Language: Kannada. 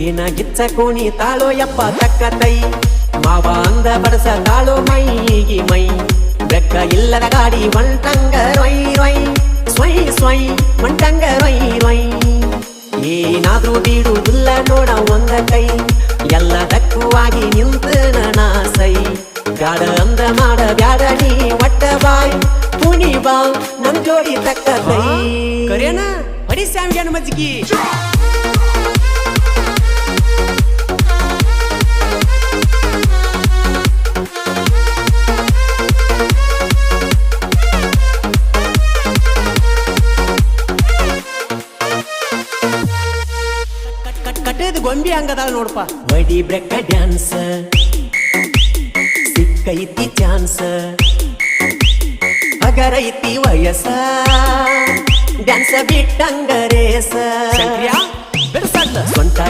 ಏನ ಗಿಚ್ಚ ಕೋಣಿ ತಾಳೋ ಯಪ್ಪ ತಕ್ಕ ತೈ ಮಾವ ಅಂದ ಬಡಸ ತಾಳೋ ಮೈಗಿ ಮೈ ಬೆಕ್ಕ ಇಲ್ಲದ ಗಾಡಿ ಒಂಟಂಗ ರೊಯ್ ರೊಯ್ ಸ್ವಯ್ ಸ್ವಯ್ ಒಂಟಂಗ ರೊಯ್ ರೊಯ್ ಏನಾದ್ರೂ ಬೀಡುವುದಿಲ್ಲ ನೋಡ ಒಂದ ಕೈ ಎಲ್ಲದಕ್ಕೂವಾಗಿ ನಿಂತ ನಾ ಸೈ ಬ್ಯಾಡ ಅಂದ ಮಾಡ ಬ್ಯಾಡ ನೀ ಒಟ್ಟ ಬಾಯ್ ಪುಣಿ ಬಾ ನಮ್ ಜೋಡಿ ತಕ್ಕ ಕೈ ಕರೇನ ಬಡಿ ಸ್ಯಾಮ್ಯಾನ ಮಜ್ಜಿಗಿ ಕಟ್ಟೇದು ಗೊಂಬಿ ಹಂಗದಾಳ ನೋಡಪ್ಪ ಬಡಿ ಬ್ರೆಕ್ಕ ಡ್ಯಾನ್ಸ್ ಸಿಕ್ಕೈತಿ ಚಾನ್ಸ್ ಅಗರೈತಿ ವಯಸ್ಸ ಡ್ಯಾನ್ಸ್ ಬಿಟ್ಟಂಗ ರೇಸ ಬಿಡ್ಸಲ್ಲ ಸ್ವಂತ